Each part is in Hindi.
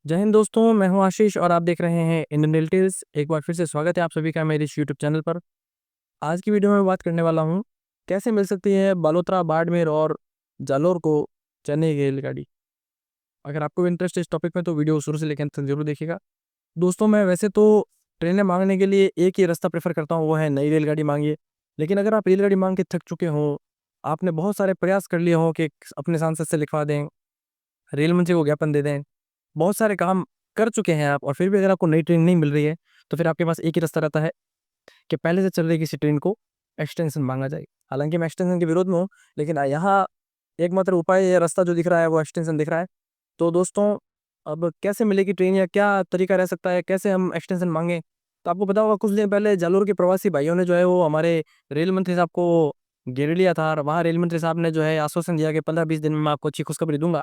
जय हिंद दोस्तों, मैं हूं आशीष और आप देख रहे हैं इंडियन डिटेल्स। एक बार फिर से स्वागत है आप सभी का मेरे इस यूट्यूब चैनल पर। आज की वीडियो में बात करने वाला हूं कैसे मिल सकती है बालोतरा, बाड़मेर और जालोर को चेन्नई की रेलगाड़ी। अगर आपको भी इंटरेस्ट है इस टॉपिक में तो वीडियो शुरू से लेकर अंत तक जरूर देखिएगा। दोस्तों, मैं वैसे तो ट्रेनें मांगने के लिए एक ही रास्ता प्रेफर करता हूँ, वो है नई रेलगाड़ी मांगिए। लेकिन अगर आप रेलगाड़ी मांग के थक चुके हो, आपने बहुत सारे प्रयास कर लिए हो कि अपने सांसद से लिखवा दें, रेल मंत्री को ज्ञापन दे दें, बहुत सारे काम कर चुके हैं आप, और फिर भी अगर आपको नई ट्रेन नहीं मिल रही है तो फिर आपके पास एक ही रास्ता रहता है कि पहले से चल रही किसी ट्रेन को एक्सटेंशन मांगा जाए। हालांकि मैं एक्सटेंशन के विरोध में हूँ, लेकिन यहाँ एकमात्र उपाय या रास्ता जो दिख रहा है वो एक्सटेंशन दिख रहा है। तो दोस्तों, अब कैसे मिलेगी ट्रेन या क्या तरीका रह सकता है, कैसे हम एक्सटेंशन मांगे? तो आपको पता होगा, कुछ दिन पहले जालोर के प्रवासी भाइयों ने जो है वो हमारे रेल मंत्री साहब को घेर लिया था, और वहाँ रेल मंत्री साहब ने जो है आश्वासन दिया कि 15-20 दिन में मैं आपको अच्छी खुशखबरी दूंगा।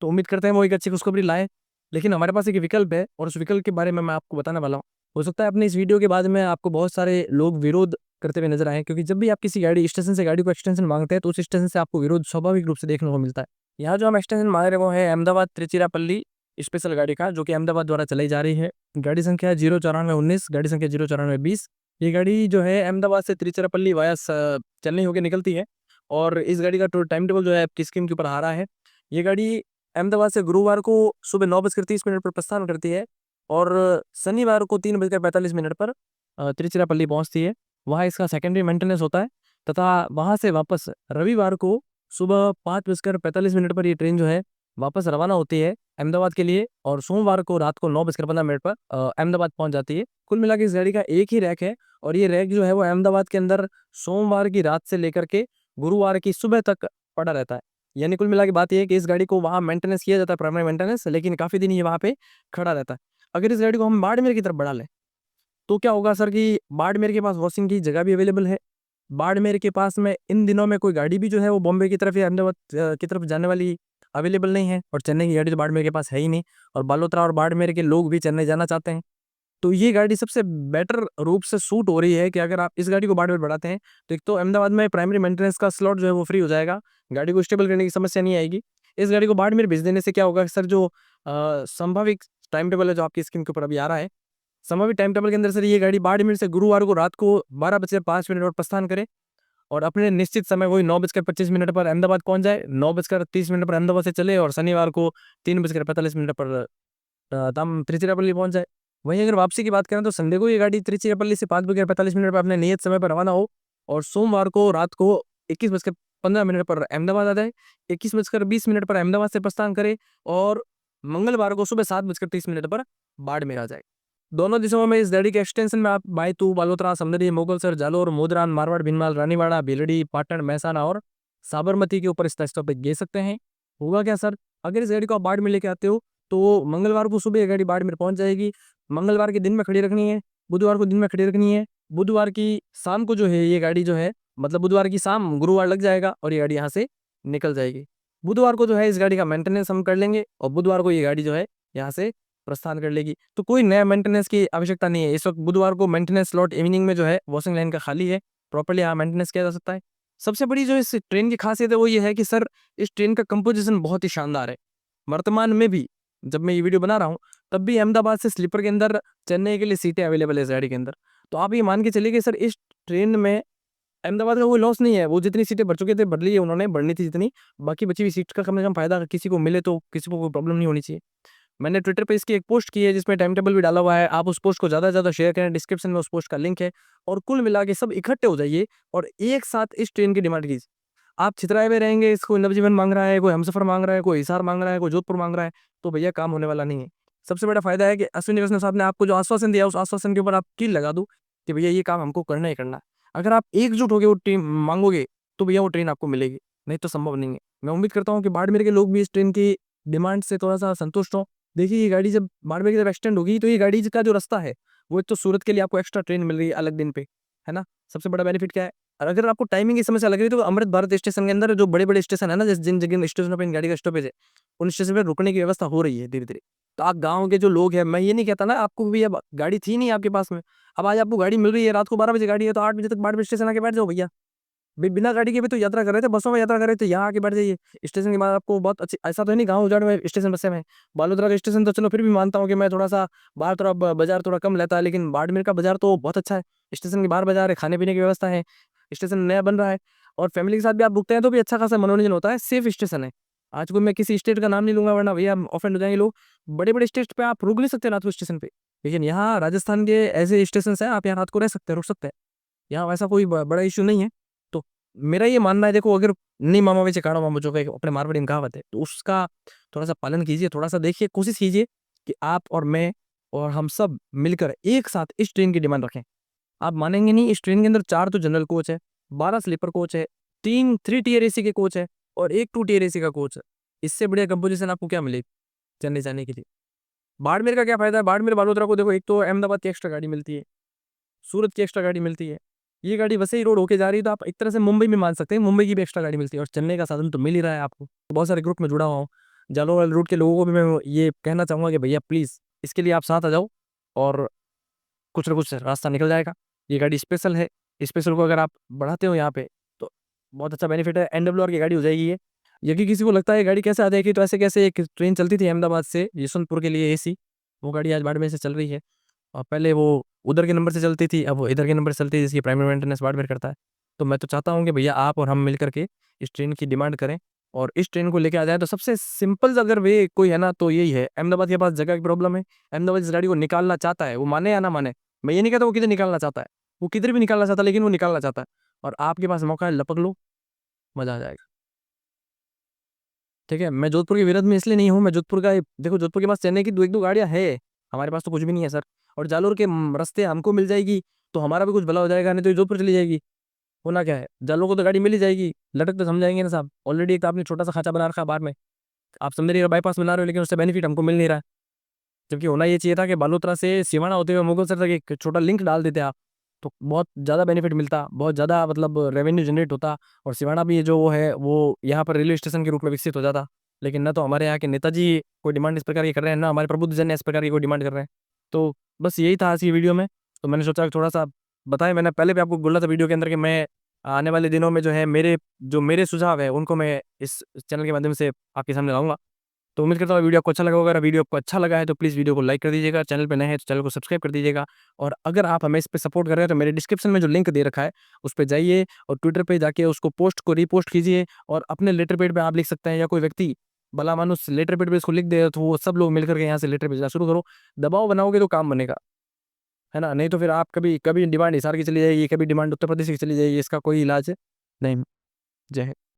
तो उम्मीद करते हैं वो एक अच्छी खुशखबरी लाए। लेकिन हमारे पास एक विकल्प है और उस विकल्प के बारे में मैं आपको बताने वाला हूँ। हो सकता है अपने इस वीडियो के बाद में आपको बहुत सारे लोग विरोध करते हुए नजर आए, क्योंकि जब भी आप किसी गाड़ी स्टेशन से गाड़ी को एक्सटेंशन मांगते हैं तो उस स्टेशन से आपको विरोध स्वाभाविक रूप से देखने को मिलता है। यहाँ जो हम एक्सटेंशन मांग रहे हैं वो है अहमदाबाद त्रिचिरापल्ली स्पेशल गाड़ी का, जो कि अहमदाबाद द्वारा चलाई जा रही है। गाड़ी संख्या 09419, गाड़ी संख्या 09420। ये गाड़ी जो है अहमदाबाद से त्रिचिरापल्ली वाया चेन्नई होकर निकलती है। और इस गाड़ी का टाइम टेबल जो है आपकी स्क्रीन के ऊपर आ रहा है। ये गाड़ी अहमदाबाद से गुरुवार को सुबह 9:30 पर प्रस्थान करती है और शनिवार को 3:45 पर तिरुचिरापल्ली पहुंचती है। वहाँ इसका सेकेंडरी मेंटेनेंस होता है, तथा वहाँ से वापस रविवार को सुबह 5:45 पर ये ट्रेन जो है वापस रवाना होती है अहमदाबाद के लिए, और सोमवार को रात को 9:15 पर अहमदाबाद पहुंच जाती है। कुल मिला के इस गाड़ी का एक ही रैक है, और ये रैक जो है वो अहमदाबाद के अंदर सोमवार की रात से लेकर के गुरुवार की सुबह तक पड़ा रहता है। यानी कुल मिला के बात यह है कि इस गाड़ी को वहाँ मेंटेनेंस किया जाता है, प्राइमरी मेंटेनेंस, लेकिन काफ़ी दिन ये वहाँ पे खड़ा रहता है। अगर इस गाड़ी को हम बाड़मेर की तरफ बढ़ा लें तो क्या होगा सर कि बाड़मेर के पास वॉशिंग की जगह भी अवेलेबल है। बाड़मेर के पास में इन दिनों में कोई गाड़ी भी जो है वो बॉम्बे की तरफ या अहमदाबाद की तरफ जाने वाली अवेलेबल नहीं है, और चेन्नई की गाड़ी तो बाड़मेर के पास है ही नहीं, और बालोतरा और बाड़मेर के लोग भी चेन्नई जाना चाहते हैं। तो ये गाड़ी सबसे बेटर रूप से सूट हो रही है कि अगर आप इस गाड़ी को बाड़मेर बढ़ाते हैं तो एक तो अहमदाबाद में प्राइमरी मेंटेनेंस का स्लॉट जो है वो फ्री हो जाएगा, गाड़ी को स्टेबल करने की समस्या नहीं आएगी। इस गाड़ी को बाड़मेर भेज देने से क्या होगा सर, जो संभावित टाइम टेबल है जो आपकी स्क्रीन के ऊपर अभी आ रहा है, संभावित टाइम टेबल के अंदर सर ये गाड़ी बाड़मेर से गुरुवार को रात को 12:05 पर प्रस्थान करे और अपने निश्चित समय वही 9:25 पर अहमदाबाद पहुंच जाए, 9:30 पर अहमदाबाद से चले और शनिवार को 3:45 पर हम तिरुचिरापल्ली पहुंच जाए। वहीं अगर वापसी की बात करें तो संडे को ये गाड़ी तिरुचिरापल्ली से 5:45 पर अपने नियत समय पर रवाना हो, और सोमवार को रात को 21:15 पर अहमदाबाद आ जाए, 21:20 पर अहमदाबाद से प्रस्थान करे, और मंगलवार को सुबह 7:30 पर बाड़मेर आ जाए। दोनों दिशाओं में इस गाड़ी के एक्सटेंशन में आप बायतू, बालोतरा, समदरी, मुगलसर, जालोर, मोदरान, मारवाड़, भिनमाल, रानीवाड़ा, भीलड़ी, पाटन, महसाना और साबरमती के ऊपर इस स्टॉपेज दे सकते हैं। होगा क्या सर, अगर इस गाड़ी को आप बाड़मेर लेके आते हो तो मंगलवार को सुबह ये गाड़ी बाड़मेर पहुंच जाएगी। मंगलवार के दिन में खड़ी रखनी है, बुधवार को दिन में खड़ी रखनी है, बुधवार की शाम को जो है ये गाड़ी जो है, मतलब बुधवार की शाम गुरुवार लग जाएगा और ये गाड़ी यहाँ से निकल जाएगी। बुधवार को जो है इस गाड़ी का मेंटेनेंस हम कर लेंगे और बुधवार को ये गाड़ी जो है यहाँ से प्रस्थान कर लेगी। तो कोई नया मेंटेनेंस की आवश्यकता नहीं है। इस वक्त बुधवार को मेंटेनेंस स्लॉट इवनिंग में जो है वॉशिंग लाइन का खाली है, प्रॉपर्ली यहाँ मेंटेनेंस किया जा सकता है। सबसे बड़ी जो इस ट्रेन की खासियत है वो ये है कि सर इस ट्रेन का कंपोजिशन बहुत ही शानदार है। वर्तमान में भी जब मैं ये वीडियो बना रहा हूँ तब भी अहमदाबाद से स्लीपर के अंदर चेन्नई के लिए सीटें अवेलेबल है इस गाड़ी के अंदर। तो आप ये मान के चलिए कि सर इस ट्रेन में अहमदाबाद का कोई लॉस नहीं है। वो जितनी सीटें भर चुके थे भर ली है उन्होंने, बढ़नी थी जितनी, बाकी बची हुई सीट का कम से कम फायदा किसी को मिले तो किसी को कोई प्रॉब्लम नहीं होनी चाहिए। मैंने ट्विटर पे इसकी एक पोस्ट की है जिसमें टाइम टेबल भी डाला हुआ है, आप उस पोस्ट को ज़्यादा से ज़्यादा शेयर करें, डिस्क्रिप्शन में उस पोस्ट का लिंक है। और कुल मिला के सब इकट्ठे हो जाइए और एक साथ इस ट्रेन की डिमांड कीजिए। आप छितराए हुए रहेंगे, इसको नवजीवन मांग रहा है, कोई हमसफर मांग रहा है, कोई हिसार मांग रहा है, कोई जोधपुर मांग रहा है, तो भैया काम होने वाला नहीं है। सबसे बड़ा फायदा है कि अश्विनी वैष्णव साहब ने आपको जो आश्वासन दिया उस आश्वासन के ऊपर आप कील लगा दो कि भैया ये काम हमको करना ही करना है। अगर आप एकजुट होकर वो ट्रेन मांगोगे तो भैया वो ट्रेन आपको मिलेगी, नहीं तो संभव नहीं है। मैं उम्मीद करता हूँ कि बाड़मेर के लोग भी इस ट्रेन की डिमांड से थोड़ा सा संतुष्ट हों। देखिए ये गाड़ी जब बाड़मेर की तरफ एक्सटेंड होगी तो ये गाड़ी का जो रास्ता है वो एक तो सूरत के लिए आपको एक्स्ट्रा ट्रेन मिल रही है अलग दिन पे, है ना। सबसे बड़ा बेनिफिट क्या है, और अगर आपको टाइमिंग की समस्या लग रही है तो अमृत भारत स्टेशन के अंदर जो बड़े बड़े स्टेशन है ना, जैसे जिन जगह स्टेशनों पर इन गाड़ी का स्टॉपेज है उन स्टेशन पर रुकने की व्यवस्था हो रही है धीरे धीरे। तो आप गाँव के जो लोग हैं, मैं ये नहीं कहता ना आपको भी, अब गाड़ी थी नहीं आपके पास में, अब आज आपको गाड़ी मिल रही है, रात को 12 बजे गाड़ी है तो 8 बजे तक बाड़मेर स्टेशन आके बैठ जाओ भैया। बिना गाड़ी के भी तो यात्रा कर रहे थे, बसों में यात्रा कर रहे थे, यहाँ आके बैठ जाइए स्टेशन के बाद आपको बहुत अच्छी, ऐसा तो है नहीं गाँव उजाड़ में स्टेशन बसे में। बालोतरा का स्टेशन तो चलो फिर भी मानता हूँ कि मैं थोड़ा सा बाहर थोड़ा बाजार थोड़ा कम लेता है, लेकिन बाड़मेर का बाजार तो बहुत अच्छा है। स्टेशन के बाहर बाजार है, खाने पीने की व्यवस्था है, स्टेशन नया बन रहा है, और फैमिली के साथ भी आप रुकते हैं तो भी अच्छा खासा मनोरंजन होता है, सेफ स्टेशन है। आज कोई मैं किसी स्टेट का नाम नहीं लूंगा वरना भैया ऑफेंड हो जाएंगे लोग। बड़े बड़े स्टेट पे आप रुक नहीं सकते रात को स्टेशन पे, लेकिन यहाँ राजस्थान के ऐसे स्टेशन है आप यहाँ रात को रह सकते हैं, रुक सकते हैं, यहाँ वैसा कोई बड़ा इशू नहीं है। तो मेरा ये मानना है, देखो अगर नहीं मामा वैसे काढ़ो मामा जो अपने मारवाड़ी में कहावत है, तो उसका थोड़ा सा पालन कीजिए, थोड़ा सा देखिए, कोशिश कीजिए कि आप और मैं और हम सब मिलकर एक साथ इस ट्रेन की डिमांड रखें। आप मानेंगे नहीं, इस ट्रेन के अंदर 4 तो जनरल कोच है, 12 स्लीपर कोच है, 3 3 टियर एसी के कोच है और 1 2 टियर एसी का कोच है। इससे बढ़िया कंपोजिशन आपको क्या मिलेगी चेन्नई जाने के लिए। बाड़मेर का क्या फायदा है, बाड़मेर बालोतरा को देखो, एक तो अहमदाबाद की एक्स्ट्रा गाड़ी मिलती है, सूरत की एक्स्ट्रा गाड़ी मिलती है, ये गाड़ी वैसे ही रोड होके जा रही है, तो आप एक तरह से मुंबई में मान सकते हैं, मुंबई की भी एक्स्ट्रा गाड़ी मिलती है, और चेन्नई का साधन तो मिल ही रहा है आपको। बहुत सारे ग्रुप में जुड़ा हुआ हूँ, जालोर वाले रूट के लोगों को भी मैं ये कहना चाहूँगा कि भैया प्लीज़ इसके लिए आप साथ आ जाओ, और कुछ ना कुछ रास्ता निकल जाएगा। ये गाड़ी स्पेशल है, स्पेशल को अगर आप बढ़ाते हो यहाँ पे तो बहुत अच्छा बेनिफिट है। NWR की गाड़ी हो जाएगी ये। यदि किसी को लगता है गाड़ी कैसे आ जाएगी, तो ऐसे कैसे एक ट्रेन चलती थी अहमदाबाद से यशवंतपुर के लिए एसी, वो गाड़ी आज बाड़मेर से चल रही है, और पहले वो उधर के नंबर से चलती थी, अब वो इधर के नंबर से चलती है, जिसकी प्राइमरी मेंटेनेंस बाड़मेर करता है। तो मैं तो चाहता हूँ कि भैया आप और हम मिल करके इस ट्रेन की डिमांड करें और इस ट्रेन को लेके आ जाए। तो सबसे सिंपल अगर वे कोई है ना, तो यही है, अहमदाबाद के पास जगह की प्रॉब्लम है, अहमदाबाद इस गाड़ी को निकालना चाहता है, वो माने या ना माने। मैं ये नहीं कहता वो किधर निकालना चाहता है, वो किधर भी निकालना चाहता है, लेकिन वो निकालना चाहता है, और आपके पास मौका है, लपक लो, मजा आ जाएगा। ठीक है, मैं जोधपुर के विरोध में इसलिए नहीं हूँ, मैं जोधपुर का देखो, जोधपुर के पास चेन्नई की 1 2 गाड़ियाँ है, हमारे पास तो कुछ भी नहीं है सर। और जालोर के रास्ते हमको मिल जाएगी तो हमारा भी कुछ भला हो जाएगा, नहीं तो ये जोधपुर चली जाएगी, होना क्या है, जालोर को तो गाड़ी मिल ही जाएगी, लटक तो समझाएंगे ना साहब। ऑलरेडी एक तो आपने छोटा सा खाचा बना रखा है बाहर में, आप समझ बाईपास बना रहे हो, लेकिन उससे बेनिफिट हमको मिल नहीं रहा है। जबकि होना ये चाहिए था कि बालोतरा से सिवाना होते हुए मुगलसर तक एक छोटा लिंक डाल देते आप, तो बहुत ज़्यादा बेनिफिट मिलता, बहुत ज़्यादा मतलब रेवेन्यू जनरेट होता, और सिवाना भी जो वो है वो यहाँ पर रेलवे स्टेशन के रूप में विकसित हो जाता। लेकिन ना तो हमारे यहाँ के नेताजी कोई डिमांड इस प्रकार की कर रहे हैं, ना हमारे प्रबुद्धजन इस प्रकार की कोई डिमांड कर रहे हैं। तो बस यही था आज की वीडियो में। तो मैंने सोचा कि थोड़ा सा बताएं, मैंने पहले भी आपको बोला था वीडियो के अंदर कि मैं आने वाले दिनों में जो है मेरे सुझाव है उनको मैं इस चैनल के माध्यम से आपके सामने लाऊंगा। तो उम्मीद करता हूँ वीडियो आपको अच्छा लगा होगा। अगर वीडियो आपको अच्छा लगा है तो प्लीज़ वीडियो को लाइक कर दीजिएगा, चैनल पे नए हैं तो चैनल को सब्सक्राइब कर दीजिएगा। और अगर आप हमें इस पे सपोर्ट कर रहे हैं तो मेरे डिस्क्रिप्शन में जो लिंक दे रखा है उस पे जाइए और ट्विटर पे जाके उसको पोस्ट को रीपोस्ट कीजिए, और अपने लेटर पेड पे आप लिख सकते हैं, या कोई व्यक्ति भला मानुस लेटर पेड पे इसको लिख दे तो वो सब लोग मिलकर के यहाँ से लेटर भेजना शुरू करो। दबाव बनाओगे तो काम बनेगा, है ना, नहीं तो फिर आप कभी कभी डिमांड हिसार की चली जाएगी, कभी डिमांड उत्तर प्रदेश की चली जाएगी, इसका कोई इलाज नहीं। जय हिंद।